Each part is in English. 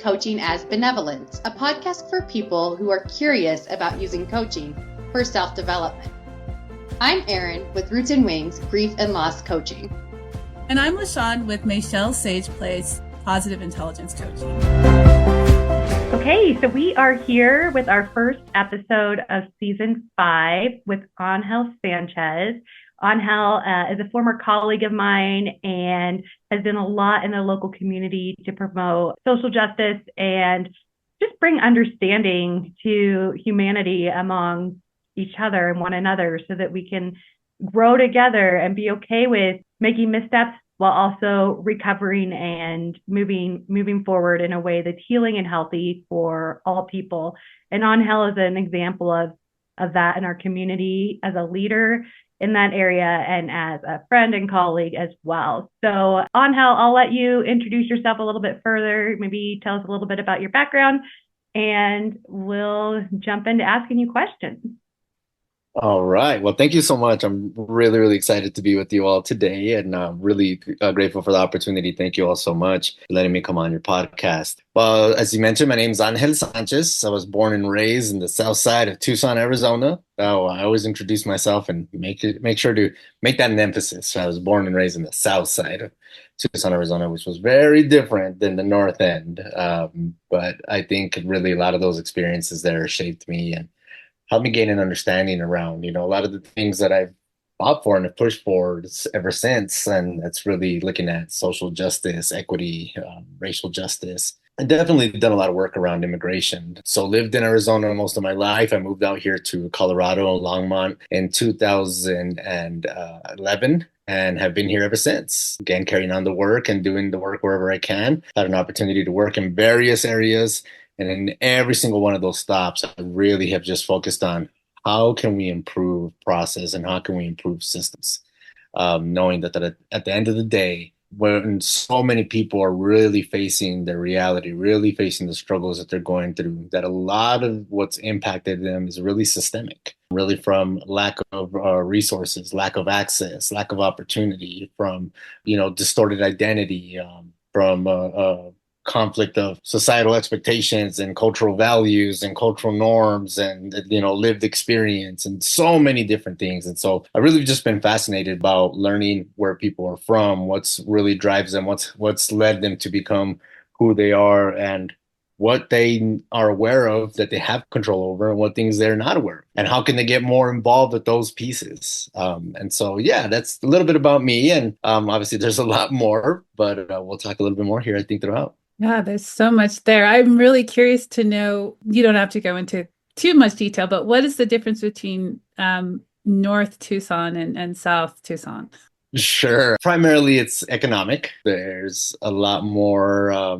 Coaching as Benevolence, a podcast for people who are curious about using coaching for self-development. I'm Erin with Roots and Wings Grief and Loss Coaching. And I'm LaShawn with Michelle Sage Place Positive Intelligence Coaching. Okay, so we are here with our first episode of season 5 with Angel Sanchez. Angel is a former colleague of mine and has done a lot in the local community to promote social justice and just bring understanding to humanity among each other and one another so that we can grow together and be okay with making missteps while also recovering and moving forward in a way that's healing and healthy for all people. And Angel is an example of that in our community as a leader in that area and as a friend and colleague as well. So Angel, I'll let you introduce yourself a little bit further, maybe tell us a little bit about your background, and we'll jump into asking you questions. All right. Well, thank you so much. I'm really, really excited to be with you all today and really grateful for the opportunity. Thank you all so much for letting me come on your podcast. Well, as you mentioned, my name is Angel Sanchez. I was born and raised in the south side of Tucson, Arizona. So I always introduce myself and make sure to make that an emphasis. I was born and raised in the south side of Tucson, Arizona, which was very different than the north end. But I think really a lot of those experiences there shaped me and helped me gain an understanding around, a lot of the things that I've fought for and have pushed for ever since. And that's really looking at social justice, equity, racial justice. I definitely done a lot of work around immigration. So lived in Arizona most of my life. I moved out here to Colorado, Longmont in 2011 and have been here ever since. Again, carrying on the work and doing the work wherever I can. Had an opportunity to work in various areas. And in every single one of those stops, I really have just focused on how can we improve process and how can we improve systems, knowing that at the end of the day, when so many people are really facing their reality, really facing the struggles that they're going through, that a lot of what's impacted them is really systemic, really from lack of resources, lack of access, lack of opportunity, from, distorted identity, from conflict of societal expectations and cultural values and cultural norms and lived experience and so many different things. And so I've really just been fascinated about learning where people are from, what's really drives them, what's led them to become who they are, and what they are aware of that they have control over and what things they're not aware of, and how can they get more involved with those pieces. And so, yeah, that's a little bit about me. And obviously there's a lot more, but we'll talk a little bit more here, I think, throughout. Yeah, there's so much there. I'm really curious to know, you don't have to go into too much detail, but what is the difference between North Tucson and South Tucson? Sure. Primarily, it's economic. There's a lot more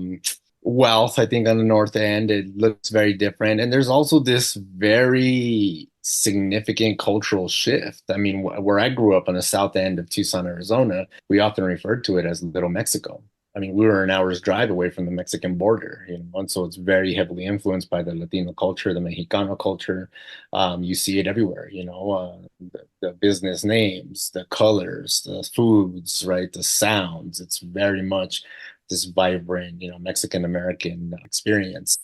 wealth, I think, on the north end. It looks very different. And there's also this very significant cultural shift. I mean, where I grew up on the south end of Tucson, Arizona, we often referred to it as Little Mexico. I mean, we were an hour's drive away from the Mexican border, and so it's very heavily influenced by the Latino culture, the Mexicano culture. You see it everywhere, the business names, the colors, the foods, right, the sounds. It's very much this vibrant, Mexican-American experience.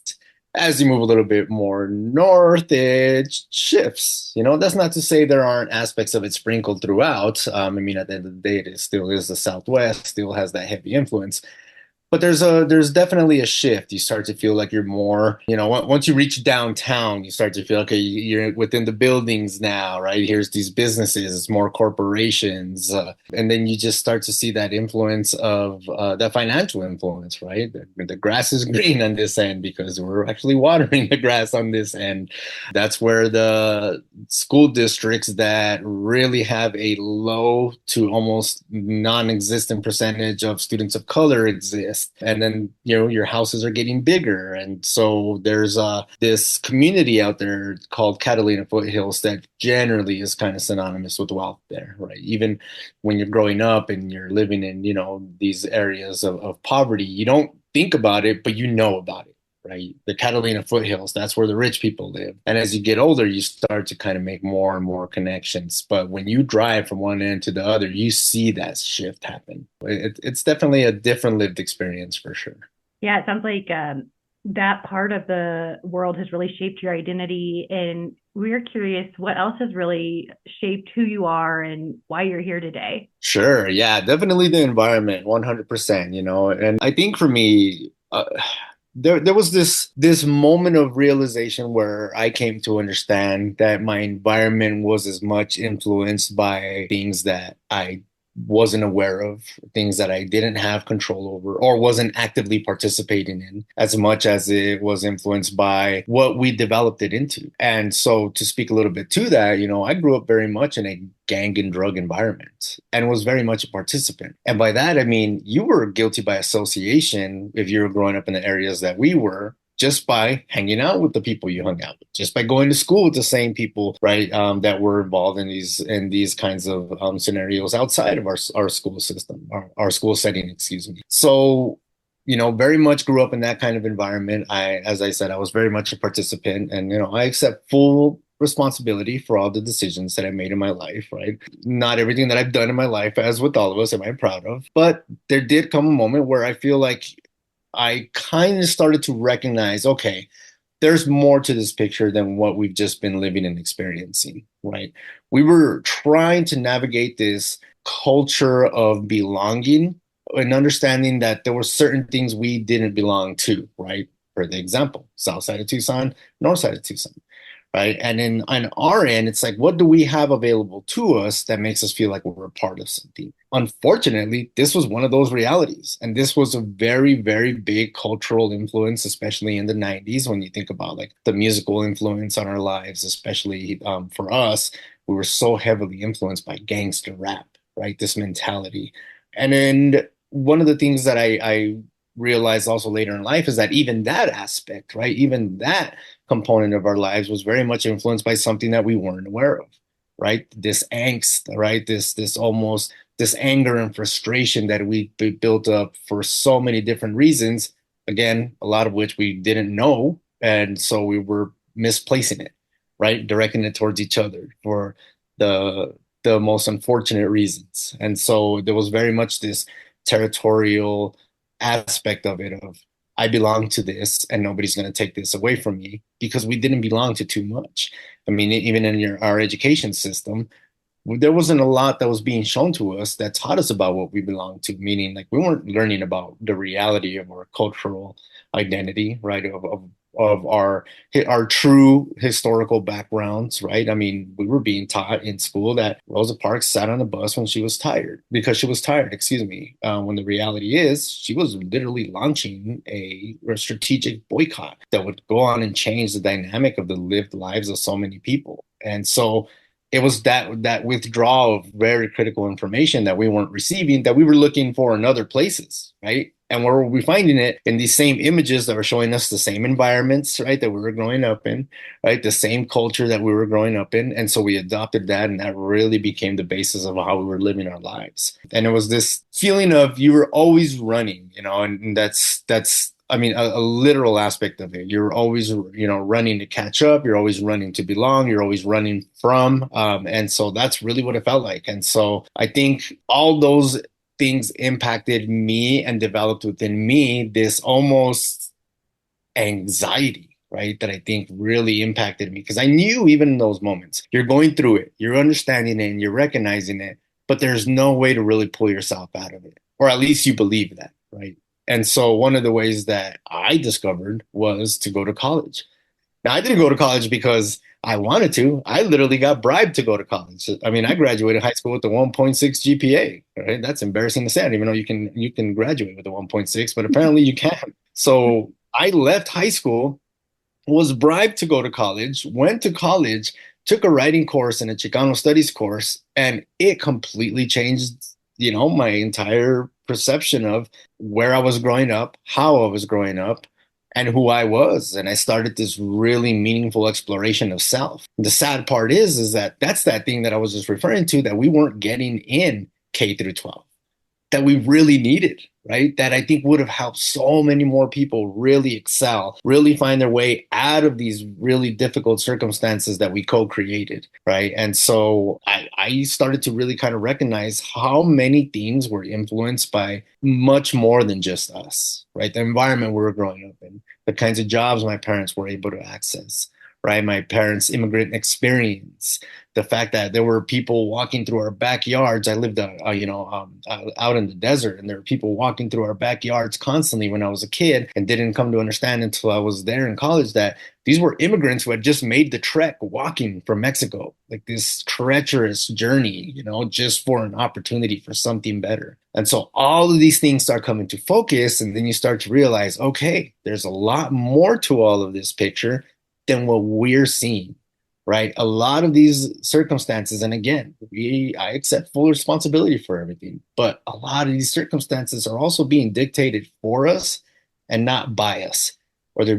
As you move a little bit more north, it shifts. That's not to say there aren't aspects of it sprinkled throughout. I mean, at the end of the day, it still is the Southwest, still has that heavy influence. But there's definitely a shift. You start to feel like you're more, once you reach downtown, you start to feel, okay, you're within the buildings now, right? Here's these businesses, it's more corporations. And then you just start to see that influence of that financial influence, right? The grass is green on this end because we're actually watering the grass on this end. That's where the school districts that really have a low to almost non-existent percentage of students of color exist. And then, your houses are getting bigger. And so there's this community out there called Catalina Foothills that generally is kind of synonymous with wealth there, right? Even when you're growing up and you're living in, these areas of poverty, you don't think about it, but you know about it, right? The Catalina Foothills, that's where the rich people live. And as you get older, you start to kind of make more and more connections. But when you drive from one end to the other, you see that shift happen. It's definitely a different lived experience for sure. Yeah, it sounds like that part of the world has really shaped your identity. And we're curious what else has really shaped who you are and why you're here today. Sure. Yeah, definitely the environment, 100%, And I think for me, there was this moment of realization where I came to understand that my environment was as much influenced by things that I wasn't aware of, things that I didn't have control over or wasn't actively participating in, as much as it was influenced by what we developed it into. And so to speak a little bit to that, I grew up very much in a gang and drug environment and was very much a participant. And by that, I mean, you were guilty by association if you were growing up in the areas that we were, just by hanging out with the people you hung out with, just by going to school with the same people, right? That were involved in these kinds of scenarios outside of our school system, our school setting, excuse me. So, very much grew up in that kind of environment. As I said, I was very much a participant, and I accept full responsibility for all the decisions that I made in my life, right? Not everything that I've done in my life, as with all of us, am I proud of, but there did come a moment where I feel like I kind of started to recognize, okay, there's more to this picture than what we've just been living and experiencing, right? We were trying to navigate this culture of belonging and understanding that there were certain things we didn't belong to, right? For the example, south side of Tucson, north side of Tucson, right? And then on our end, it's like, what do we have available to us that makes us feel like we're a part of something? Unfortunately, this was one of those realities. And this was a very, very big cultural influence, especially in the 90s, when you think about like the musical influence on our lives, especially for us, we were so heavily influenced by gangster rap, right? This mentality. And then one of the things that I realized also later in life is that even that aspect, right? Even that component of our lives was very much influenced by something that we weren't aware of, right? This angst, right? This almost this anger and frustration that we built up for so many different reasons. Again, a lot of which we didn't know, and so we were misplacing it, right? Directing it towards each other for the most unfortunate reasons. And so there was very much this territorial aspect of it of I belong to this and nobody's going to take this away from me because we didn't belong to too much. I mean, even in our education system, there wasn't a lot that was being shown to us that taught us about what we belong to, meaning like we weren't learning about the reality of our cultural identity, right? Of our true historical backgrounds, right? I mean, we were being taught in school that Rosa Parks sat on a bus when she was tired, because she was tired, excuse me. When the reality is, she was literally launching a strategic boycott that would go on and change the dynamic of the lived lives of so many people. And so it was that withdrawal of very critical information that we weren't receiving, that we were looking for in other places, right? And where were we finding it? In these same images that were showing us the same environments, right, that we were growing up in, right? The same culture that we were growing up in. And so we adopted that, and that really became the basis of how we were living our lives. And it was this feeling of you were always running, and that's I mean, a literal aspect of it. You're always, running to catch up. You're always running to belong. You're always running from. And so that's really what it felt like. And so I think all those things impacted me and developed within me this almost anxiety, right? That I think really impacted me, because I knew even in those moments, you're going through it, you're understanding it, and you're recognizing it, but there's no way to really pull yourself out of it, or at least you believe that, right? And so one of the ways that I discovered was to go to college. Now, I didn't go to college because I wanted to. I literally got bribed to go to college. I mean, I graduated high school with a 1.6 GPA, right? That's embarrassing to say. I don't even know you can graduate with a 1.6, but apparently you can. So I left high school, was bribed to go to college, went to college, took a writing course and a Chicano studies course, and it completely changed, my entire perception of where I was growing up, how I was growing up, and who I was. And I started this really meaningful exploration of self. The sad part is that that's that thing that I was just referring to, that we weren't getting in K through 12, that we really needed, right? That I think would have helped so many more people really excel, really find their way out of these really difficult circumstances that we co-created, right? And so I started to really kind of recognize how many things were influenced by much more than just us, right? The environment we were growing up in, the kinds of jobs my parents were able to access, right? My parents' immigrant experience, the fact that there were people walking through our backyards. I lived, out in the desert, and there were people walking through our backyards constantly when I was a kid, and didn't come to understand until I was there in college that these were immigrants who had just made the trek walking from Mexico, like this treacherous journey, just for an opportunity for something better. And so all of these things start coming to focus, and then you start to realize, okay, there's a lot more to all of this picture than what we're seeing, right? A lot of these circumstances, and again, I accept full responsibility for everything, but a lot of these circumstances are also being dictated for us and not by us, or they're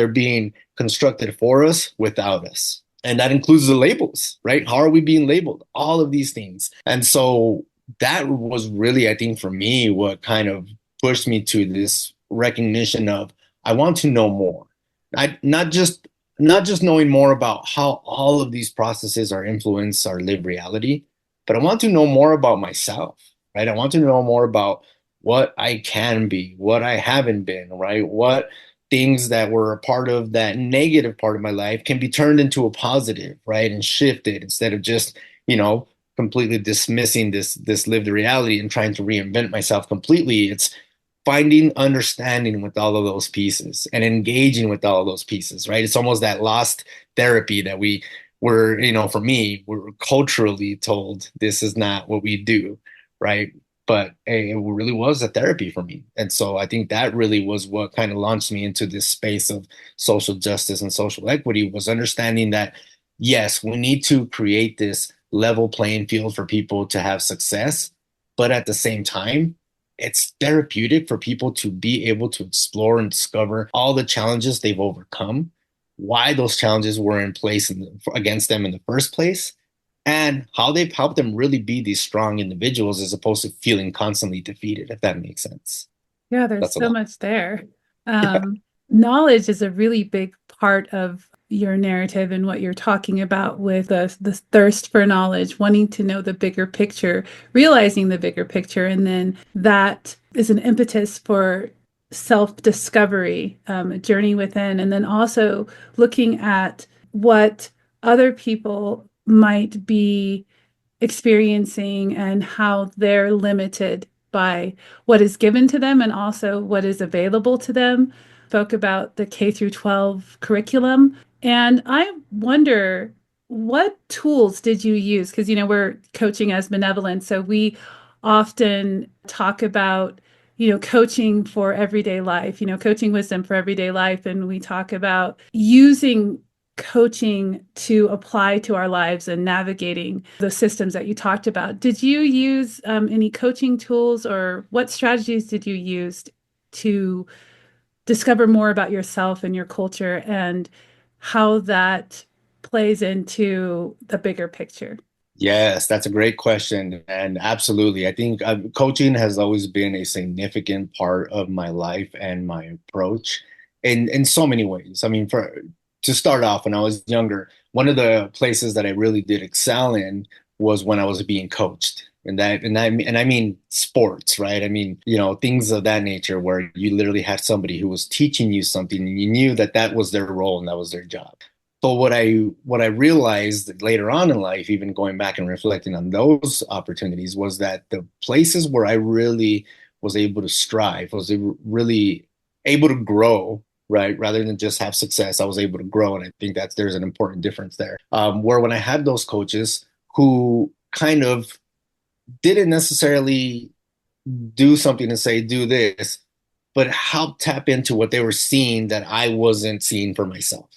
being constructed for us without us. And that includes the labels, right? How are we being labeled? All of these things. And so that was really, I think, for me, what kind of pushed me to this recognition of I want to know more. Not just knowing more about how all of these processes are influence our lived reality, but I want to know more about myself, right? I want to know more about what I can be, what I haven't been, right? What things that were a part of that negative part of my life can be turned into a positive, right? And shifted instead of just, completely dismissing this lived reality and trying to reinvent myself completely. It's finding understanding with all of those pieces and engaging with all of those pieces, right? It's almost that lost therapy that we were, for me, we're culturally told this is not what we do, right? But hey, it really was a therapy for me. And so I think that really was what kind of launched me into this space of social justice and social equity, was understanding that, yes, we need to create this level playing field for people to have success, but at the same time, it's therapeutic for people to be able to explore and discover all the challenges they've overcome, why those challenges were in place against them in the first place, and how they've helped them really be these strong individuals as opposed to feeling constantly defeated, if that makes sense. Yeah, there's That's a so lot. much there. Yeah. Knowledge is a really big part of your narrative and what you're talking about with the thirst for knowledge, wanting to know the bigger picture, realizing the bigger picture. And then that is an impetus for self-discovery, a journey within, and then also looking at what other people might be experiencing and how they're limited by what is given to them and also what is available to them. Spoke about the K through 12 curriculum. And I wonder, what tools did you use? Because, we're coaching as benevolent. So we often talk about, coaching for everyday life, coaching wisdom for everyday life. And we talk about using coaching to apply to our lives and navigating the systems that you talked about. Did you use any coaching tools, or what strategies did you use to discover more about yourself and your culture and how that plays into the bigger picture? Yes, that's a great question. And absolutely, I think coaching has always been a significant part of my life and my approach in so many ways. I mean, to start off, when I was younger, one of the places that I really did excel in was when I was being coached. And I mean sports, right? I mean, things of that nature where you literally had somebody who was teaching you something and you knew that that was their role and that was their job. But what I realized later on in life, even going back and reflecting on those opportunities, was that the places where I really was able to strive, was really able to grow, right? Rather than just have success, I was able to grow. And I think there's an important difference there. Where when I had those coaches who kind of didn't necessarily do something and say, do this, but help tap into what they were seeing that I wasn't seeing for myself,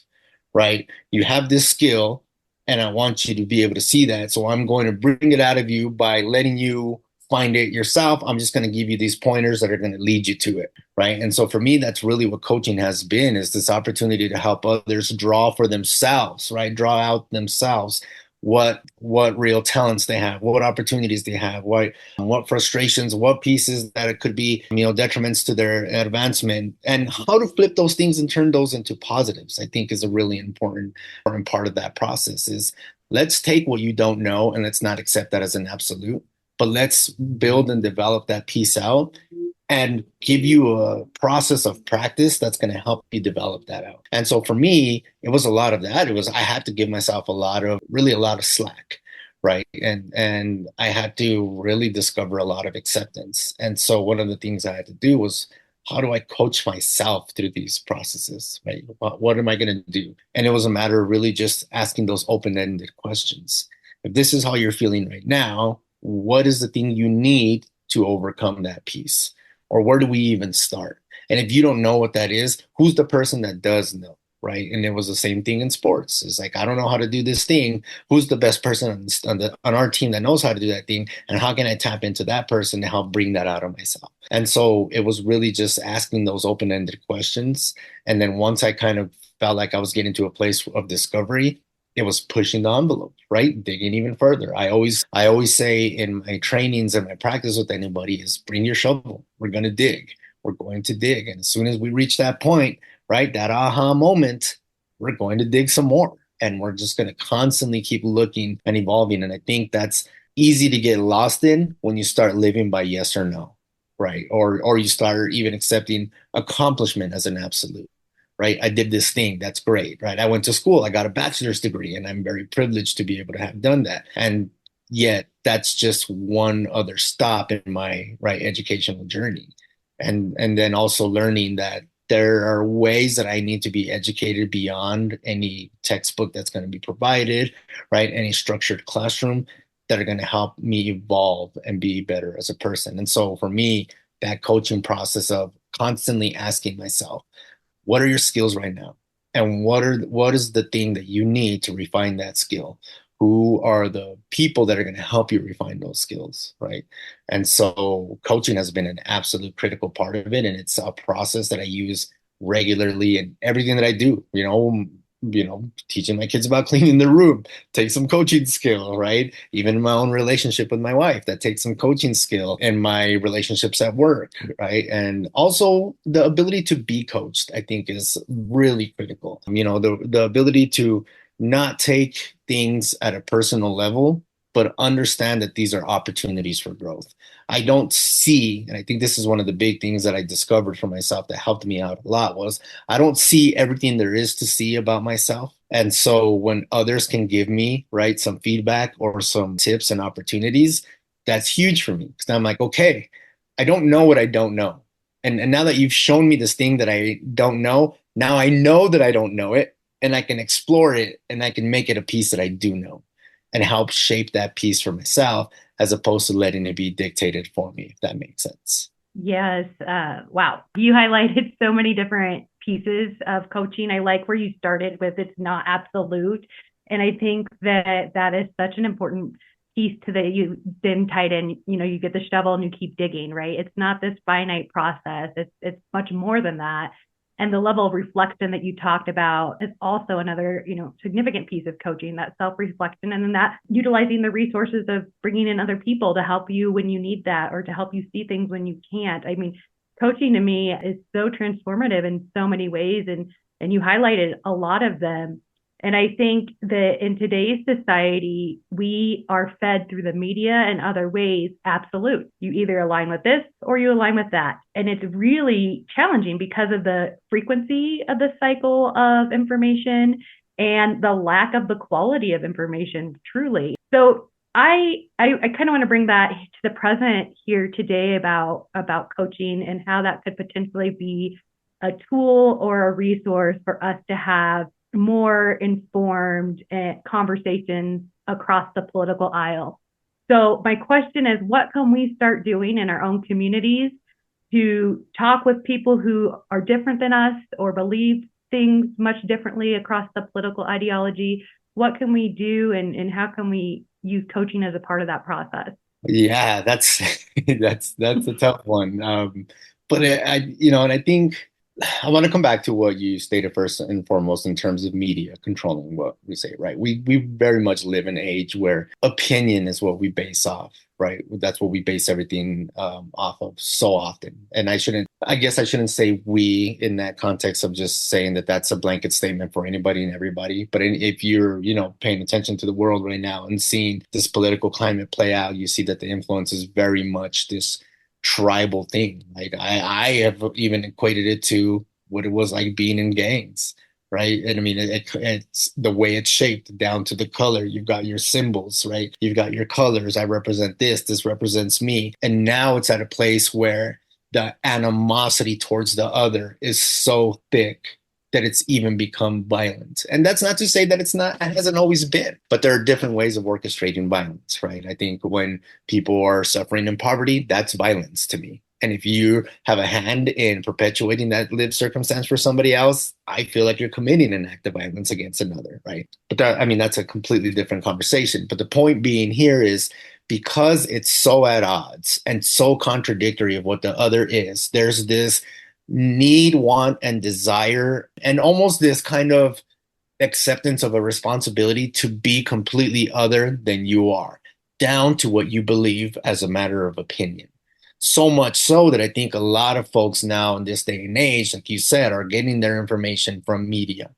right? You have this skill and I want you to be able to see that. So I'm going to bring it out of you by letting you find it yourself. I'm just going to give you these pointers that are going to lead you to it, right? And so for me, that's really what coaching has been, is this opportunity to help others draw for themselves, right? Draw out themselves what real talents they have, what opportunities they have, what frustrations, what pieces that it could be, detriments to their advancement, and how to flip those things and turn those into positives, I think is a really important part of that process. Is let's take what you don't know and let's not accept that as an absolute, but let's build and develop that piece out and give you a process of practice that's going to help you develop that out. And so for me, it was a lot of that. I had to give myself a lot of slack, right? And I had to really discover a lot of acceptance. And so one of the things I had to do was, how do I coach myself through these processes, right? What am I going to do? And it was a matter of really just asking those open-ended questions. If this is how you're feeling right now, what is the thing you need to overcome that piece? Or where do we even start? And if you don't know what that is, who's the person that does know, right? And it was the same thing in sports. It's like, I don't know how to do this thing. Who's the best person on our team that knows how to do that thing? And how can I tap into that person to help bring that out of myself? And so it was really just asking those open-ended questions. And then once I kind of felt like I was getting to a place of discovery, it was pushing the envelope, right? Digging even further. I always say in my trainings and my practice with anybody is, bring your shovel. We're going to dig. We're going to dig. And as soon as we reach that point, right, that aha moment, we're going to dig some more. And we're just going to constantly keep looking and evolving. And I think that's easy to get lost in when you start living by yes or no, right? Or you start even accepting accomplishment as an absolute. Right? I did this thing. That's great. Right? I went to school. I got a bachelor's degree, and I'm very privileged to be able to have done that. And yet that's just one other stop in my educational journey. And then also learning that there are ways that I need to be educated beyond any textbook that's going to be provided, right? Any structured classroom that are going to help me evolve and be better as a person. And so for me, that coaching process of constantly asking myself, what are your skills right now? And what is the thing that you need to refine that skill? Who are the people that are going to help you refine those skills, right? And so coaching has been an absolute critical part of it. And it's a process that I use regularly in everything that I do, teaching my kids about cleaning the room, take some coaching skill, right? Even in my own relationship with my wife, that takes some coaching skill, and my relationships at work, right? And also the ability to be coached, I think, is really critical. The ability to not take things at a personal level, but understand that these are opportunities for growth. I don't see, and I think this is one of the big things that I discovered for myself that helped me out a lot, was I don't see everything there is to see about myself. And so when others can give me, right, some feedback or some tips and opportunities, that's huge for me. Because I'm like, okay, I don't know what I don't know. And now that you've shown me this thing that I don't know, now I know that I don't know it, and I can explore it, and I can make it a piece that I do know and help shape that piece for myself, as opposed to letting it be dictated for me, if that makes sense. Yes. Wow. You highlighted so many different pieces of coaching. I like where you started with, it's not absolute. And I think that is such an important piece to that. You then tied in, you get the shovel and you keep digging, right? It's not this finite process. It's much more than that. And the level of reflection that you talked about is also another, significant piece of coaching, that self-reflection, and then that utilizing the resources of bringing in other people to help you when you need that, or to help you see things when you can't. I mean, coaching to me is so transformative in so many ways, and you highlighted a lot of them. And I think that in today's society, we are fed through the media and other ways, absolute. You either align with this or you align with that. And it's really challenging because of the frequency of the cycle of information and the lack of the quality of information, truly. So I kind of want to bring that to the present here today about coaching and how that could potentially be a tool or a resource for us to have more informed conversations across the political aisle. So my question is, what can we start doing in our own communities to talk with people who are different than us or believe things much differently across the political ideology? What can we do, and how can we use coaching as a part of that process? Yeah, that's that's a tough one. But and I think I want to come back to what you stated first and foremost in terms of media controlling what we say, right? We very much live in an age where opinion is what we base off, right? That's what we base everything off of so often. And I guess I shouldn't say we in that context of just saying that that's a blanket statement for anybody and everybody. But if you're, paying attention to the world right now and seeing this political climate play out, you see that the influence is very much this tribal thing. Like I have even equated it to what it was like being in gangs, right? And I mean, it's the way it's shaped down to the color. You've got your symbols, right? You've got your colors. I represent this. This represents me. And now it's at a place where the animosity towards the other is so thick that it's even become violent. And that's not to say that it hasn't always been, but there are different ways of orchestrating violence, right? I think when people are suffering in poverty, that's violence to me. And if you have a hand in perpetuating that lived circumstance for somebody else, I feel like you're committing an act of violence against another, right? But that's a completely different conversation. But the point being here is because it's so at odds and so contradictory of what the other is, there's this need, want, and desire, and almost this kind of acceptance of a responsibility to be completely other than you are, down to what you believe as a matter of opinion. So much so that I think a lot of folks now in this day and age, like you said, are getting their information from media.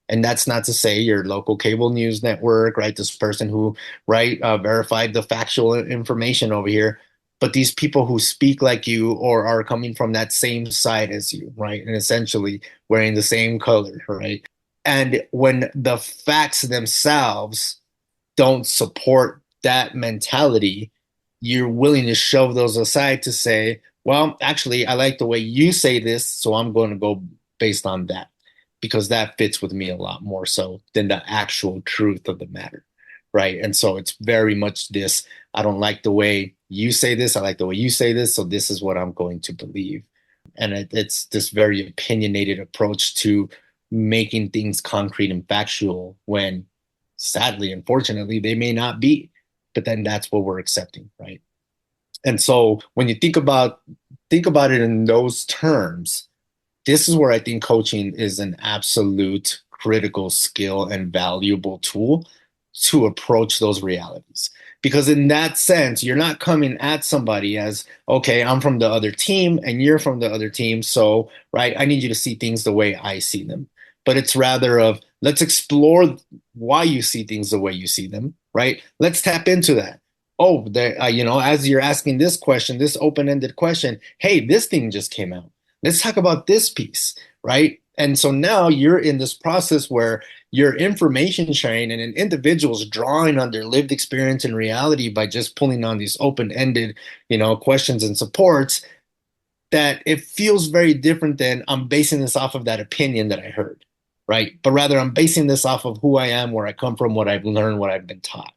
And that's not to say your local cable news network, right? This person who, right, verified the factual information over here, but these people who speak like you or are coming from that same side as you, right? And essentially wearing the same color, right? And when the facts themselves don't support that mentality, you're willing to shove those aside to say, well, actually, I like the way you say this, so I'm going to go based on that because that fits with me a lot more so than the actual truth of the matter, right? And so it's very much this, I don't like the way you say this, I like the way you say this, so this is what I'm going to believe. And it's this very opinionated approach to making things concrete and factual when sadly, unfortunately, they may not be. But then that's what we're accepting, right? And so when you think about it in those terms, this is where I think coaching is an absolute critical skill and valuable tool to approach those realities. Because in that sense, you're not coming at somebody as, okay, I'm from the other team and you're from the other team. So, right, I need you to see things the way I see them. But it's rather of, let's explore why you see things the way you see them, right? Let's tap into that. Oh, as you're asking this question, this open-ended question, hey, this thing just came out. Let's talk about this piece, right? And so now you're in this process where your information sharing and an individual's drawing on their lived experience and reality by just pulling on these open-ended, questions and supports, that it feels very different than I'm basing this off of that opinion that I heard, right? But rather I'm basing this off of who I am, where I come from, what I've learned, what I've been taught.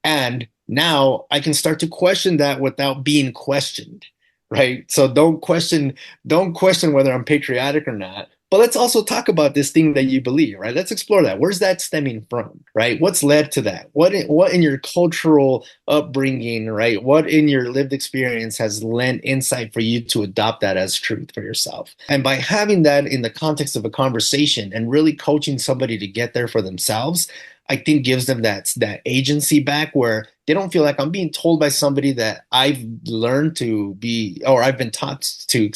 And now I can start to question that without being questioned, right? So don't question whether I'm patriotic or not. But let's also talk about this thing that you believe, right? Let's explore that. Where's that stemming from, right? What's led to that? What in your cultural upbringing, right? What in your lived experience has lent insight for you to adopt that as truth for yourself? And by having that in the context of a conversation and really coaching somebody to get there for themselves, I think gives them that agency back where they don't feel like I'm being told by somebody that I've learned to be, or I've been taught to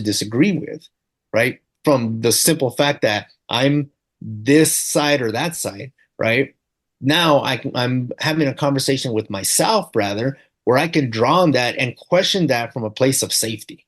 disagree with, right? From the simple fact that I'm this side or that side, right? Now I'm having a conversation with myself rather, where I can draw on that and question that from a place of safety,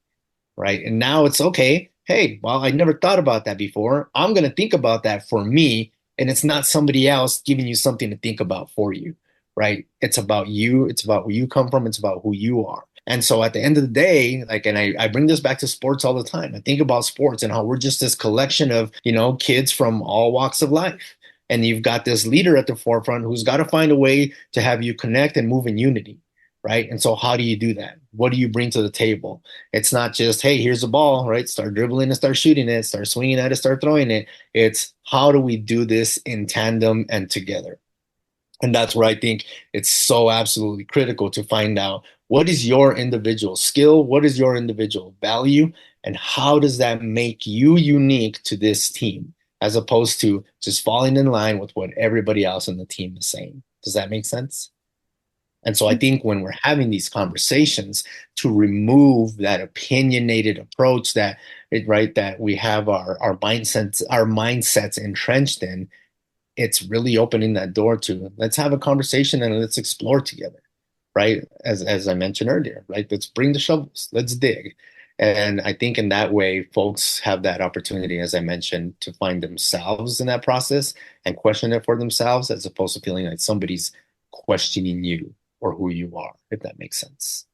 right? And now it's okay. Hey, well, I never thought about that before. I'm going to think about that for me. And it's not somebody else giving you something to think about for you, right? It's about you. It's about where you come from. It's about who you are. And so at the end of the day, I bring this back to sports all the time. I think about sports and how we're just this collection of, kids from all walks of life. And you've got this leader at the forefront who's got to find a way to have you connect and move in unity, right? And so how do you do that? What do you bring to the table? It's not just, hey, here's the ball, right? Start dribbling and start shooting it, start swinging at it, start throwing it. It's how do we do this in tandem and together? And that's where I think it's so absolutely critical to find out what is your individual skill, what is your individual value, And how does that make you unique to this team, as opposed to just falling in line with what everybody else in the team is saying? Does that make sense? And so I think when we're having these conversations, to remove that opinionated approach that we have our mindsets entrenched in, it's really opening that door to, let's have a conversation and let's explore together, right? As I mentioned earlier, right? Let's bring the shovels, let's dig. And I think in that way, folks have that opportunity, as I mentioned, to find themselves in that process and question it for themselves, as opposed to feeling like somebody's questioning you or who you are, if that makes sense.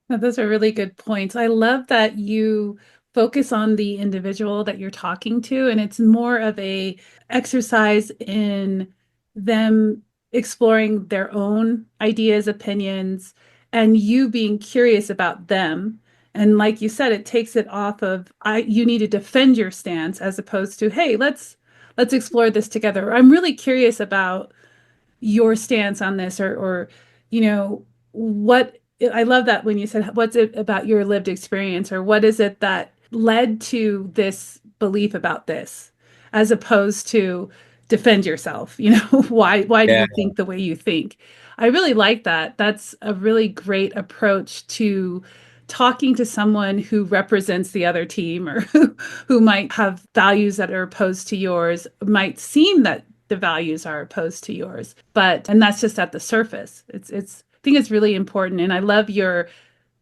Now, those are really good points. I love that you focus on the individual that you're talking to, and it's more of a exercise in them exploring their own ideas, opinions, and you being curious about them. And like you said, it takes it off of you need to defend your stance as opposed to, hey, let's explore this together. I'm really curious about your stance on this, or you know what. I love that when you said, what's it about your lived experience, or what is it that led to this belief about this, as opposed to defend yourself. Why do Yeah. you think the way you think? I really like that. That's a really great approach to talking to someone who represents the other team, or who might have values that are opposed to yours, might seem that the values are opposed to yours, and that's just at the surface. I think it's really important. And I love your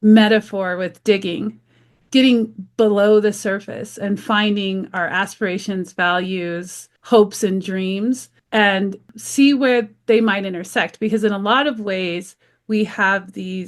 metaphor with digging, getting below the surface and finding our aspirations, values, hopes, and dreams, and see where they might intersect. Because in a lot of ways, we have the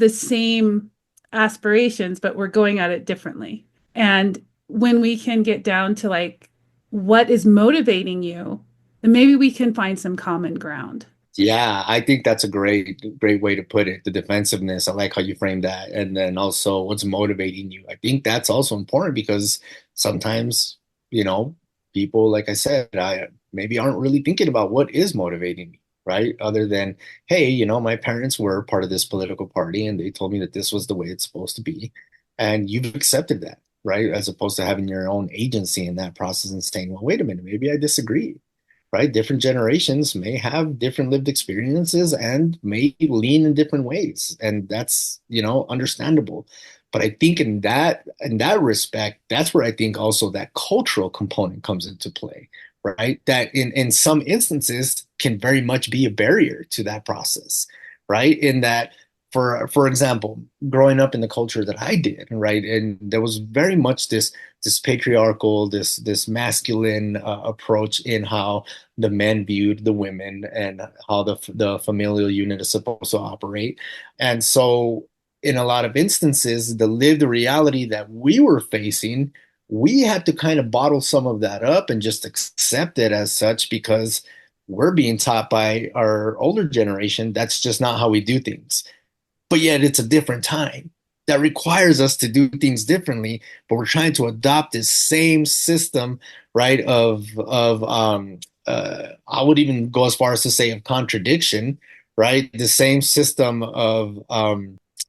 same aspirations, but we're going at it differently. And when we can get down to like, what is motivating you, then maybe we can find some common ground. Yeah, I think that's a great way to put it. The defensiveness, I like how you frame that. And then also what's motivating you. I think that's also important because sometimes, you know, people, like I said, I maybe aren't really thinking about what is motivating me, right? Other than, hey, my parents were part of this political party and they told me that this was the way it's supposed to be. And you've accepted that, right? As opposed to having your own agency in that process and saying, well, wait a minute, maybe I disagree, right? Different generations may have different lived experiences and may lean in different ways, and that's understandable. But I think in that respect, that's where I think also that cultural component comes into play, right? That in some instances can very much be a barrier to that process, right? In that, for example, growing up in the culture that I did, right, and there was very much this patriarchal, this masculine approach in how the men viewed the women and how the familial unit is supposed to operate. And so, in a lot of instances, the lived reality that we were facing, we had to kind of bottle some of that up and just accept it as such because we're being taught by our older generation that's just not how we do things. But yet it's a different time that requires us to do things differently, but we're trying to adopt this same system, right? I would even go as far as to say of contradiction, right? The same system of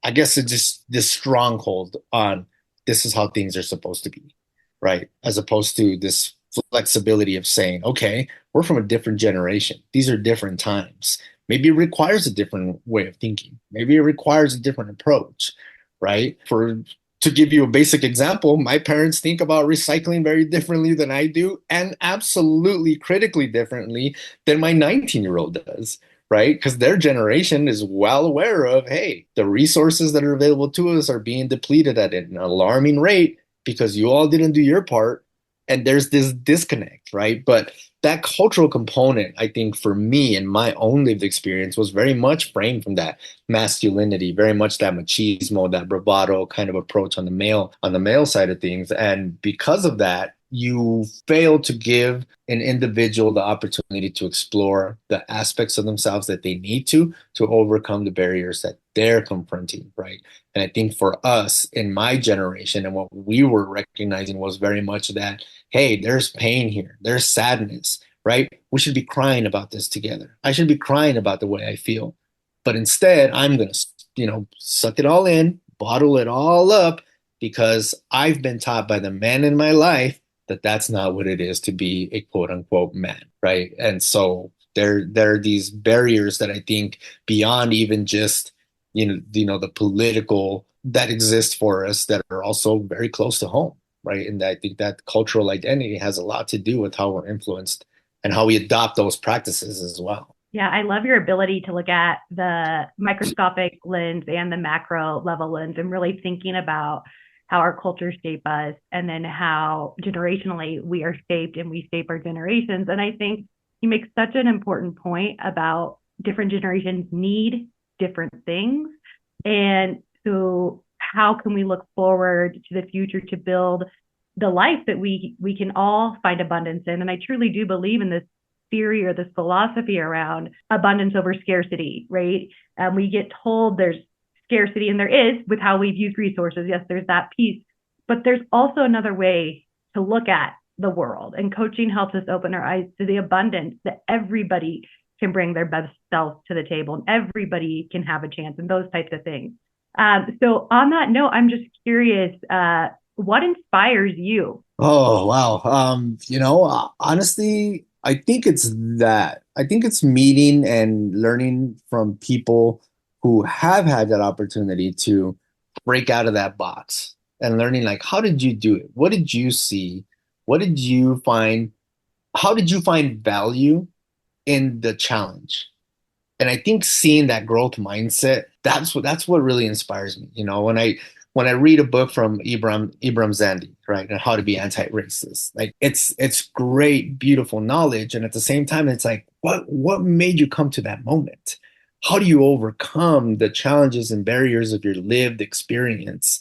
I guess it's just this stronghold on this is how things are supposed to be, right? As opposed to this flexibility of saying, okay, we're from a different generation. These are different times. Maybe it requires a different way of thinking. Maybe it requires a different approach, right? To give you a basic example, my parents think about recycling very differently than I do, and absolutely critically differently than my 19-year-old does, right? Because their generation is well aware of, hey, the resources that are available to us are being depleted at an alarming rate because you all didn't do your part. And there's this disconnect, right? But that cultural component, I think, for me and my own lived experience was very much framed from that masculinity, very much that machismo, that bravado kind of approach on the male side of things. And because of that, you fail to give an individual the opportunity to explore the aspects of themselves that they need to overcome the barriers that they're confronting, right? And I think for us in my generation and what we were recognizing was very much that, hey, there's pain here, there's sadness, right? We should be crying about this together. I should be crying about the way I feel. But instead, I'm going to, suck it all in, bottle it all up, because I've been taught by the man in my life that that's not what it is to be a quote unquote man, right? And so there are these barriers that I think beyond even just the political that exist for us that are also very close to home, right? And I think that cultural identity has a lot to do with how we're influenced and how we adopt those practices as well. Yeah, I love your ability to look at the microscopic lens and the macro level lens and really thinking about how our cultures shape us and then how generationally we are shaped and we shape our generations. And I think you make such an important point about different generations need different things. And so how can we look forward to the future to build the life that we can all find abundance in? And I truly do believe in this theory or this philosophy around abundance over scarcity, right? We get told there's scarcity, and there is with how we've used resources. Yes, there's that piece, but there's also another way to look at the world. And coaching helps us open our eyes to the abundance that everybody can bring their best self to the table and everybody can have a chance and those types of things. So on that note, I'm just curious, what inspires you? Oh, wow. Honestly, I think it's that. I think it's meeting and learning from people who have had that opportunity to break out of that box and learning, like, how did you do it? What did you see? What did you find? How did you find value in the challenge? And I think seeing that growth mindset, that's what really inspires me. When I read a book from Ibram Zandi, right, and how to be anti-racist, like it's great, beautiful knowledge, and at the same time, it's like, what made you come to that moment? How do you overcome the challenges and barriers of your lived experience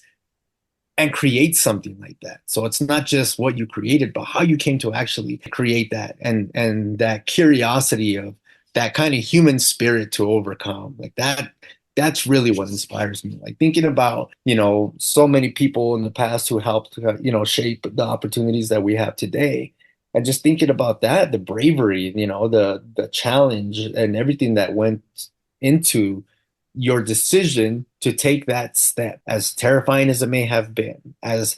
and create something like that? So it's not just what you created, but how you came to actually create that, and that curiosity of that kind of human spirit to overcome, like that's really what inspires me. Like thinking about, so many people in the past who helped, shape the opportunities that we have today. And just thinking about that, the bravery, the challenge and everything that went into your decision to take that step, as terrifying as it may have been, as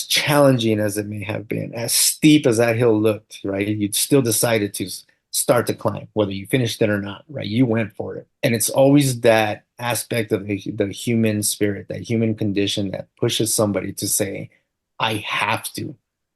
challenging as it may have been, as steep as that hill looked, right? You still decided to start to climb, whether you finished it or not, right? You went for it. And it's always that aspect of the human spirit, that human condition that pushes somebody to say, I have to,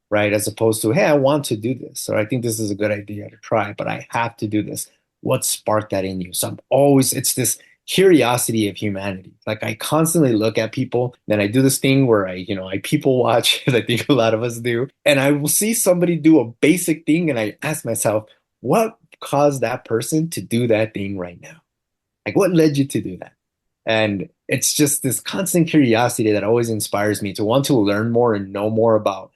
right? As opposed to, hey, I want to do this, or I think this is a good idea to try, but I have to do this. What sparked that in you? So it's this curiosity of humanity. Like I constantly look at people, and I do this thing where I people watch, as I think a lot of us do, and I will see somebody do a basic thing, and I ask myself, what caused that person to do that thing right now? Like, what led you to do that? And it's just this constant curiosity that always inspires me to want to learn more and know more about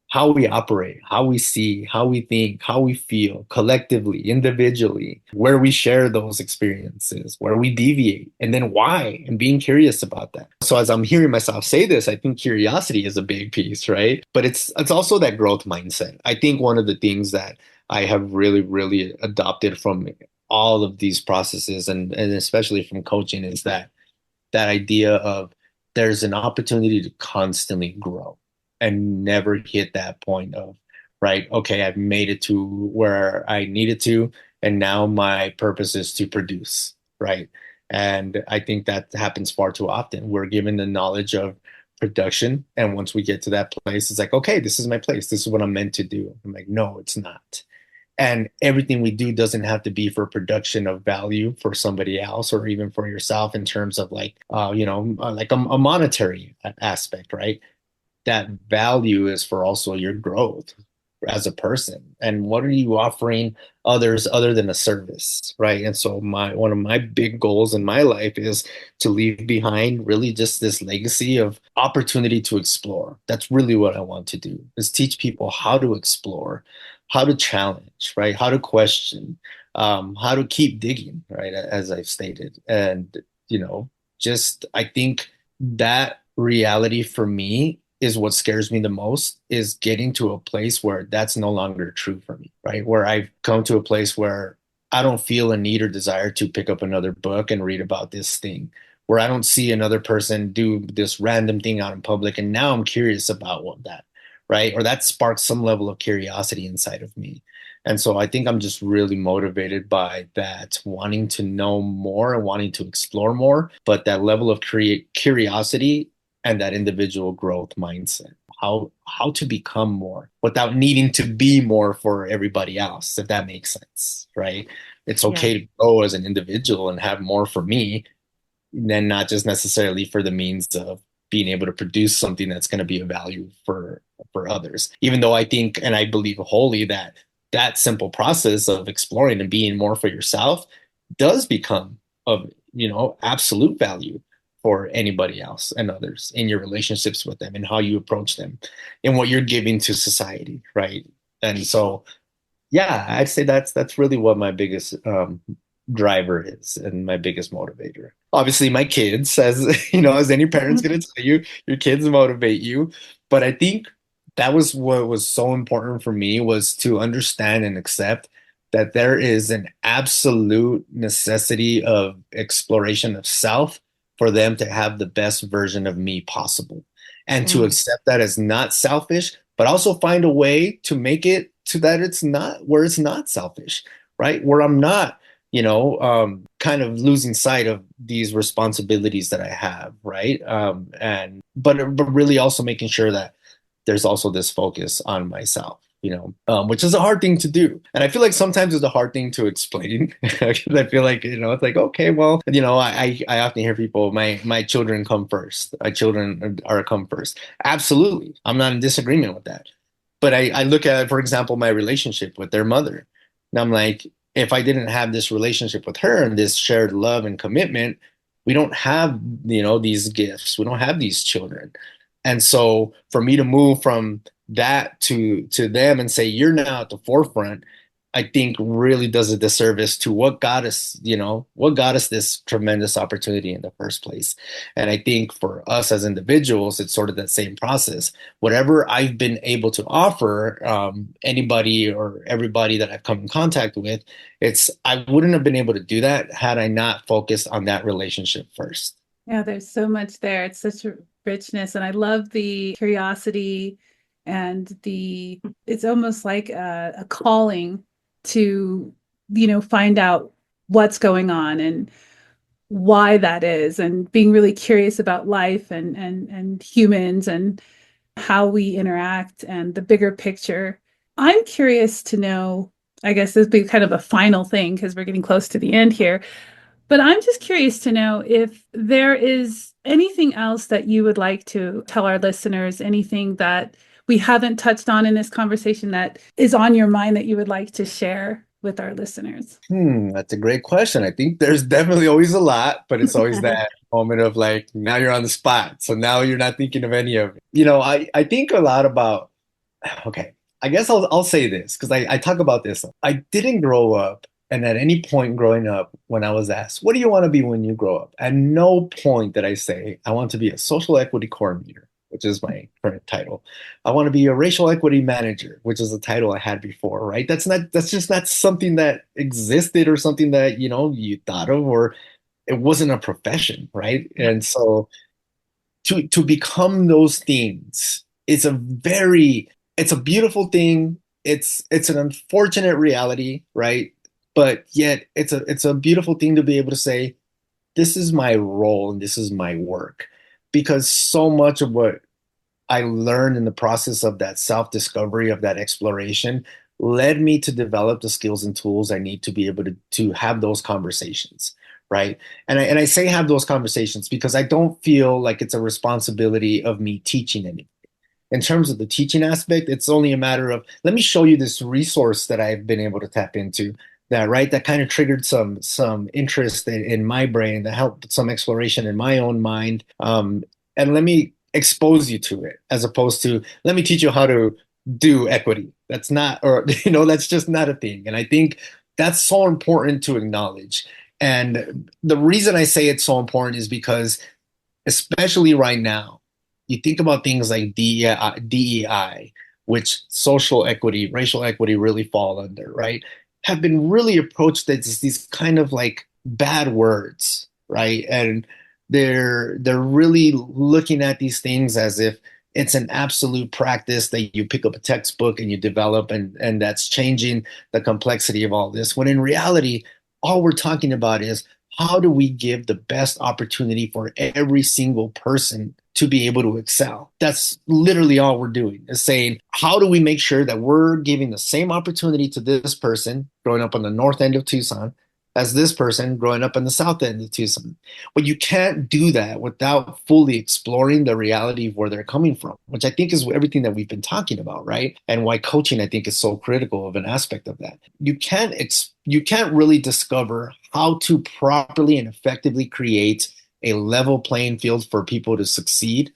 how we operate, how we see, how we think, how we feel collectively, individually, where we share those experiences, where we deviate, and then why, and being curious about that. So as I'm hearing myself say this, I think curiosity is a big piece, right? But it's also that growth mindset. I think one of the things that I have really, really adopted from all of these processes and especially from coaching is that idea of there's an opportunity to constantly grow and never hit that point of, right, okay, I've made it to where I needed to, and now my purpose is to produce, right? And I think that happens far too often. We're given the knowledge of production, and once we get to that place, it's like, okay, this is my place. This is what I'm meant to do. I'm like, no, it's not. And everything we do doesn't have to be for production of value for somebody else or even for yourself in terms of like, like a monetary aspect, right? That value is for also your growth as a person. And what are you offering others other than a service, right? And so one of my big goals in my life is to leave behind really just this legacy of opportunity to explore. That's really what I want to do, is teach people how to explore, how to challenge, right? How to question, how to keep digging, right? As I've stated. And, just I think that reality for me is what scares me the most, is getting to a place where that's no longer true for me, right? Where I've come to a place where I don't feel a need or desire to pick up another book and read about this thing, where I don't see another person do this random thing out in public, and now I'm curious about what that, right? Or that sparks some level of curiosity inside of me. And so I think I'm just really motivated by that, wanting to know more and wanting to explore more, but that level of curiosity and that individual growth mindset. How to become more without needing to be more for everybody else, if that makes sense, right? It's Yeah. okay to grow as an individual and have more for me, then not just necessarily for the means of being able to produce something that's going to be of value for others. Even though I think and I believe wholly that that simple process of exploring and being more for yourself does become of, absolute value for anybody else and others in your relationships with them and how you approach them and what you're giving to society, right? And so yeah, I'd say that's really what my biggest driver is and my biggest motivator. Obviously, my kids, as as any parent's gonna tell you, your kids motivate you. But I think that was what was so important for me, was to understand and accept that there is an absolute necessity of exploration of self for them to have the best version of me possible. And to accept that as not selfish, but also find a way to make it to that it's not, where it's not selfish, right? Where I'm not, kind of losing sight of these responsibilities that I have, right? But really also making sure that there's also this focus on myself, which is a hard thing to do. And I feel like sometimes it's a hard thing to explain because I feel like, it's like, okay, well, I often hear people, my children come first. My children are come first. Absolutely. I'm not in disagreement with that. But I look at, for example, my relationship with their mother. And I'm like, if I didn't have this relationship with her and this shared love and commitment, we don't have, these gifts. We don't have these children. And so for me to move from that to them and say, you're now at the forefront, I think really does a disservice to what got us this tremendous opportunity in the first place. And I think for us as individuals, it's sort of that same process. Whatever I've been able to offer anybody or everybody that I've come in contact with, I wouldn't have been able to do that had I not focused on that relationship first. Yeah, there's so much there. It's such a richness. And I love the curiosity and it's almost like a calling to, find out what's going on and why that is, and being really curious about life and humans and how we interact and the bigger picture. I'm curious to know, I guess this would be kind of a final thing because we're getting close to the end here. But I'm just curious to know if there is anything else that you would like to tell our listeners, anything that we haven't touched on in this conversation that is on your mind that you would like to share with our listeners. That's a great question. I think there's definitely always a lot, but it's always that moment of like, now you're on the spot. So now you're not thinking of any of it. I think a lot about, okay, I guess I'll say this because I talk about this. I didn't grow up. And at any point growing up, when I was asked, what do you want to be when you grow up? At no point did I say, I want to be a social equity coordinator, which is my current title. I want to be a racial equity manager, which is a title I had before, right? That's just not something that existed or something that, you thought of, or it wasn't a profession, right? And so to become those things, it's a beautiful thing. It's an unfortunate reality, right? But yet it's a beautiful thing to be able to say, this is my role and this is my work. Because so much of what I learned in the process of that self-discovery, of that exploration, led me to develop the skills and tools I need to be able to have those conversations, right? And I say have those conversations because I don't feel like it's a responsibility of me teaching anything. In terms of the teaching aspect, it's only a matter of, let me show you this resource that I've been able to tap into that kind of triggered some interest in my brain, that helped some exploration in my own mind. And let me expose you to it, as opposed to, let me teach you how to do equity. That's not, or, that's just not a thing. And I think that's so important to acknowledge. And the reason I say it's so important is because, especially right now, you think about things like DEI, which social equity, racial equity really fall under, right? Have been really approached as these kind of like bad words, right? And They're really looking at these things as if it's an absolute practice that you pick up a textbook and you develop, and that's changing the complexity of all this. When in reality, all we're talking about is how do we give the best opportunity for every single person to be able to excel? That's literally all we're doing, is saying, how do we make sure that we're giving the same opportunity to this person growing up on the north end of Tucson as this person growing up in the south end of Tucson? But you can't do that without fully exploring the reality of where they're coming from, which I think is everything that we've been talking about, right? And why coaching, I think, is so critical of an aspect of that. You can't really discover how to properly and effectively create a level playing field for people to succeed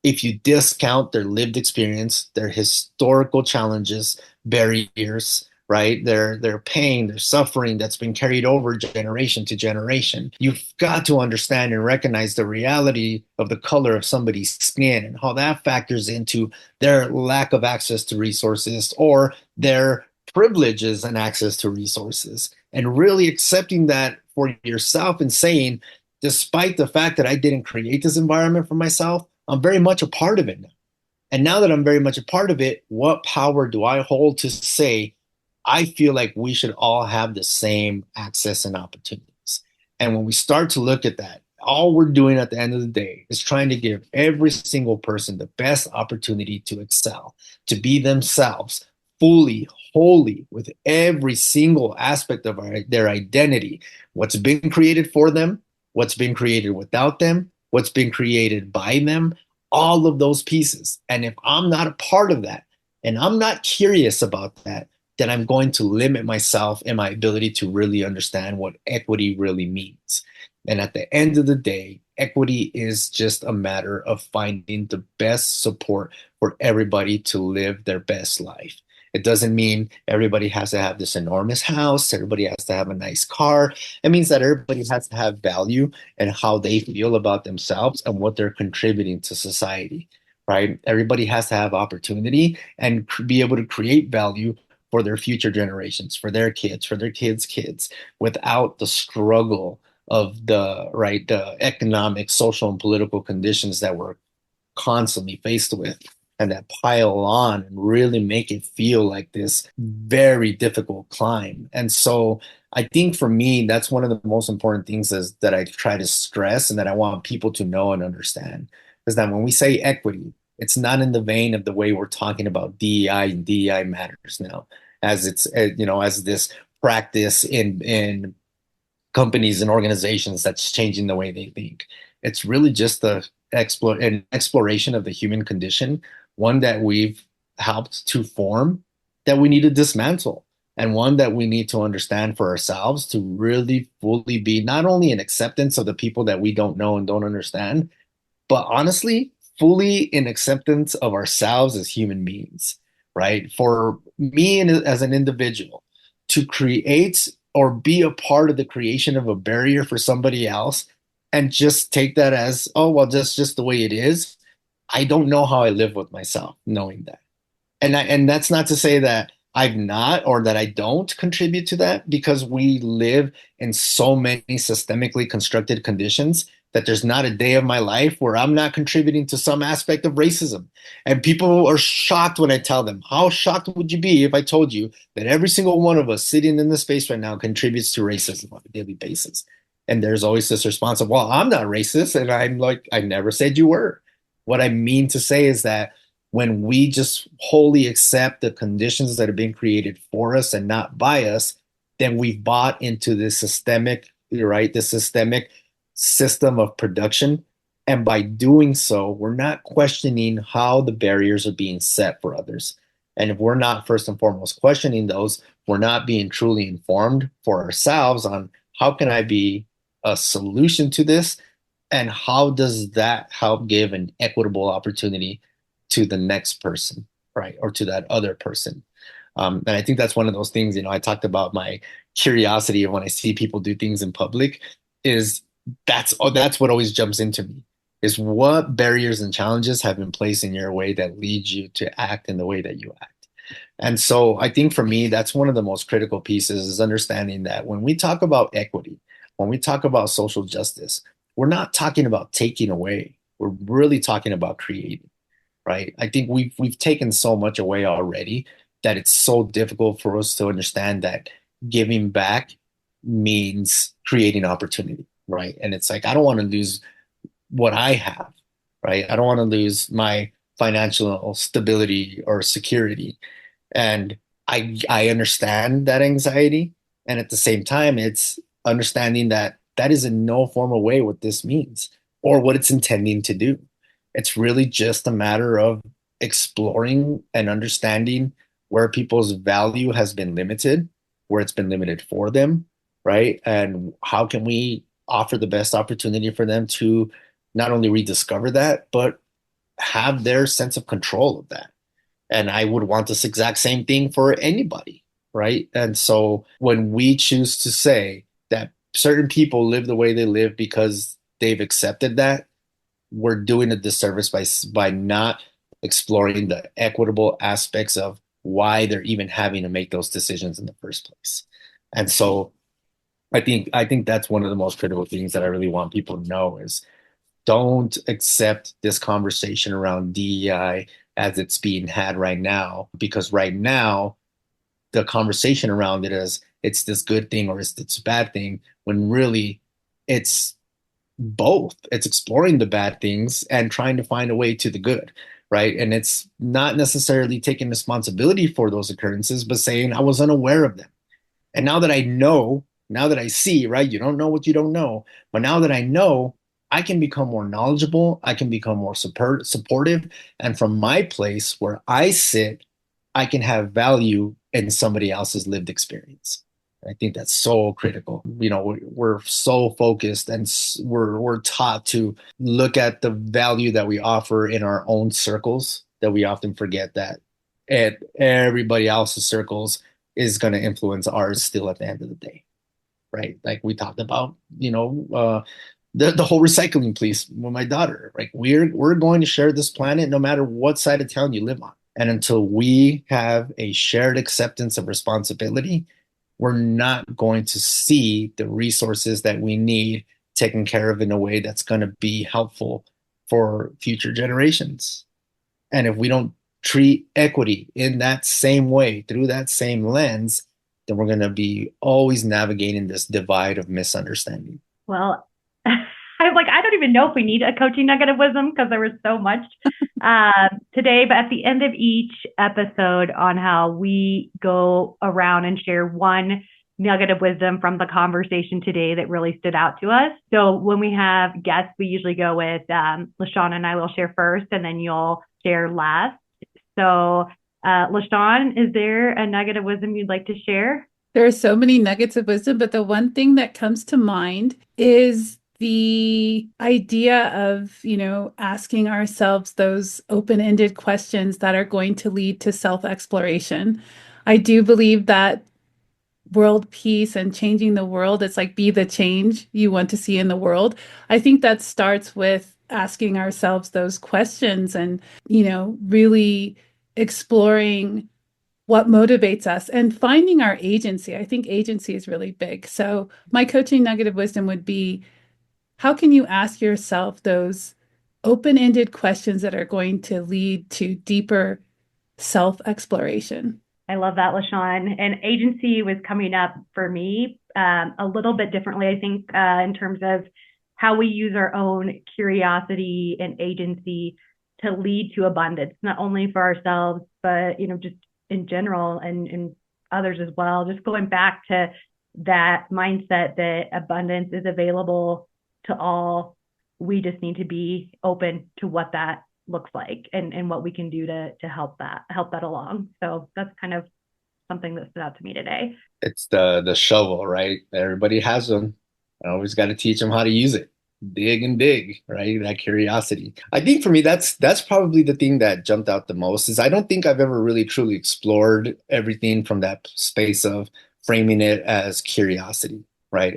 if you discount their lived experience, their historical challenges, barriers, right? Their pain, their suffering that's been carried over generation to generation. You've got to understand and recognize the reality of the color of somebody's skin and how that factors into their lack of access to resources or their privileges and access to resources. And really accepting that for yourself and saying, despite the fact that I didn't create this environment for myself, I'm very much a part of it now. And now that I'm very much a part of it, what power do I hold to say, I feel like we should all have the same access and opportunities? And when we start to look at that, all we're doing at the end of the day is trying to give every single person the best opportunity to excel, to be themselves fully, wholly, with every single aspect of their identity, what's been created for them, what's been created without them, what's been created by them, all of those pieces. And if I'm not a part of that, and I'm not curious about that, then I'm going to limit myself and my ability to really understand what equity really means. And at the end of the day, equity is just a matter of finding the best support for everybody to live their best life. It doesn't mean everybody has to have this enormous house, everybody has to have a nice car. It means that everybody has to have value and how they feel about themselves and what they're contributing to society, right? Everybody has to have opportunity and be able to create value for their future generations, for their kids, for their kids' kids, without the struggle of the economic, social, and political conditions that we're constantly faced with, and that pile on and really make it feel like this very difficult climb. And so I think for me, that's one of the most important things that I try to stress and that I want people to know and understand, is that when we say equity, it's not in the vein of the way we're talking about DEI and DEI matters now, as it's, as this practice in companies and organizations that's changing the way they think. It's really just an exploration of the human condition, one that we've helped to form, that we need to dismantle, and one that we need to understand for ourselves to really fully be not only in acceptance of the people that we don't know and don't understand, but honestly, fully in acceptance of ourselves as human beings, right? For me as an individual to create or be a part of the creation of a barrier for somebody else and just take that as, oh, well, that's just the way it is. I don't know how I live with myself knowing that. And that's not to say that I've not or that I don't contribute to that, because we live in so many systemically constructed conditions that there's not a day of my life where I'm not contributing to some aspect of racism. And people are shocked when I tell them. How shocked would you be if I told you that every single one of us sitting in this space right now contributes to racism on a daily basis? And there's always this response of, well, I'm not racist. And I'm like, I never said you were. What I mean to say is that when we just wholly accept the conditions that have been created for us and not by us, then we've bought into this systemic, right, this systemic system of production. And by doing so, we're not questioning how the barriers are being set for others. And if we're not first and foremost questioning those, we're not being truly informed for ourselves on how can I be a solution to this, and how does that help give an equitable opportunity to the next person, right? Or to that other person. And I think that's one of those things, I talked about my curiosity of when I see people do things in public, is that's what always jumps into me, is what barriers and challenges have been placed in your way that leads you to act in the way that you act. And so I think for me, that's one of the most critical pieces, is understanding that when we talk about equity, when we talk about social justice, we're not talking about taking away. We're really talking about creating, right? I think we've taken so much away already that it's so difficult for us to understand that giving back means creating opportunity, right? And it's like I don't want to lose what I have, right? I don't want to lose my financial stability or security. And I understand that anxiety. And at the same time, it's understanding that that is in no formal way what this means or what it's intending to do. It's really just a matter of exploring and understanding where people's value has been limited, where it's been limited for them, right? And how can we offer the best opportunity for them to not only rediscover that, but have their sense of control of that. And I would want this exact same thing for anybody, right? And so when we choose to say that certain people live the way they live because they've accepted that, we're doing a disservice by not exploring the equitable aspects of why they're even having to make those decisions in the first place. And so I think that's one of the most critical things that I really want people to know is don't accept this conversation around DEI as it's being had right now, because right now the conversation around it is it's this good thing or it's this bad thing, when really it's both. It's exploring the bad things and trying to find a way to the good, right? And it's not necessarily taking responsibility for those occurrences, but saying I was unaware of them. And now that I know, now that I see, right? You don't know what you don't know. But now that I know, I can become more knowledgeable. I can become more supportive. And from my place where I sit, I can have value in somebody else's lived experience. I think that's so critical. You know, we're so focused and we're taught to look at the value that we offer in our own circles that we often forget that at everybody else's circles is going to influence ours still at the end of the day, right? Like we talked about, the whole recycling piece with my daughter. Like we're going to share this planet no matter what side of town you live on. And until we have a shared acceptance of responsibility, we're not going to see the resources that we need taken care of in a way that's going to be helpful for future generations. And if we don't treat equity in that same way, through that same lens, then we're going to be always navigating this divide of misunderstanding. Well, I'm like, I don't even know if we need a coaching nugget of wisdom because there was so much today. But at the end of each episode on how we go around and share one nugget of wisdom from the conversation today that really stood out to us. So when we have guests, we usually go with LaShawn and I will share first, and then you'll share last. So LaShawn, is there a nugget of wisdom you'd like to share? There are so many nuggets of wisdom, but the one thing that comes to mind is the idea of, asking ourselves those open-ended questions that are going to lead to self-exploration. I do believe that world peace and changing the world, it's like be the change you want to see in the world. I think that starts with asking ourselves those questions and, really exploring what motivates us and finding our agency. I think agency is really big. So my coaching nugget of wisdom would be, how can you ask yourself those open-ended questions that are going to lead to deeper self-exploration? I love that, LaShawn. And agency was coming up for me a little bit differently, I think, in terms of how we use our own curiosity and agency to lead to abundance, not only for ourselves, but, just in general and others as well. Just going back to that mindset that abundance is available to all. We just need to be open to what that looks like and what we can do to help that along. So that's kind of something that stood out to me today. It's the shovel, right? Everybody has them. I always got to teach them how to use it. Dig and dig, right? That curiosity. I think for me, that's probably the thing that jumped out the most is I don't think I've ever really truly explored everything from that space of framing it as curiosity, right?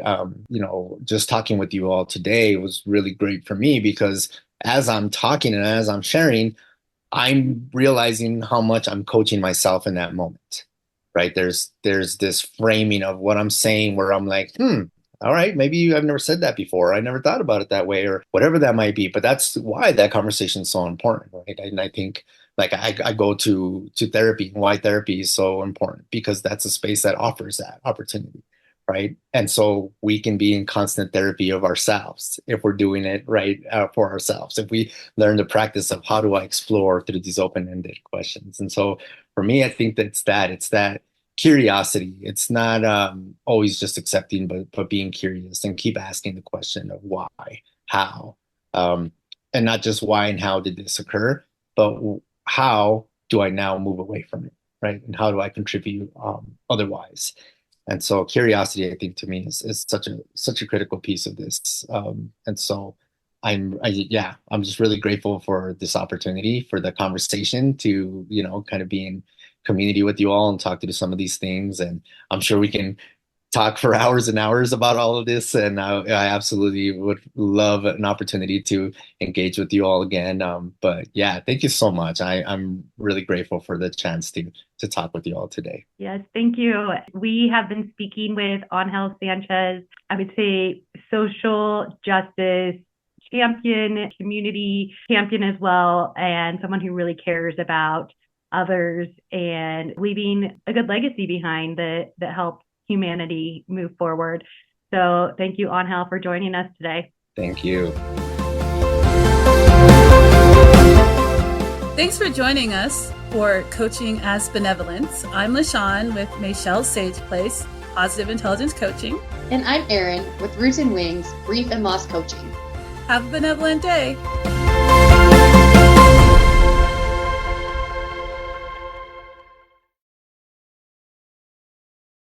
Just talking with you all today was really great for me because as I'm talking and as I'm sharing, I'm realizing how much I'm coaching myself in that moment, right? There's this framing of what I'm saying where I'm like, all right, maybe I've never said that before. I never thought about it that way, or whatever that might be. But that's why that conversation is so important, right? And I think like I go to therapy, and why therapy is so important because that's a space that offers that opportunity, right? And so we can be in constant therapy of ourselves if we're doing it right for ourselves. If we learn the practice of how do I explore through these open-ended questions. And so for me, I think that it's that curiosity. It's not always just accepting, but being curious and keep asking the question of why, how, and not just why and how did this occur, but how do I now move away from it, right? And how do I contribute otherwise? And so curiosity, I think, to me is such a critical piece of this. And so I'm just really grateful for this opportunity, for the conversation to, kind of be in community with you all and talk to some of these things. And I'm sure we can talk for hours and hours about all of this. And I absolutely would love an opportunity to engage with you all again. But yeah, thank you so much. I'm really grateful for the chance to talk with you all today. Yes, thank you. We have been speaking with Angel Sanchez, I would say social justice champion, community champion as well, and someone who really cares about others and leaving a good legacy behind that helps humanity move forward. So thank you, Angel, for joining us today. Thank you. Thanks for joining us for Coaching as Benevolence. I'm LaShawn with Mayshell's Sage Place, Positive Intelligence Coaching. And I'm Erin with Roots and Wings, Grief and Loss Coaching. Have a benevolent day.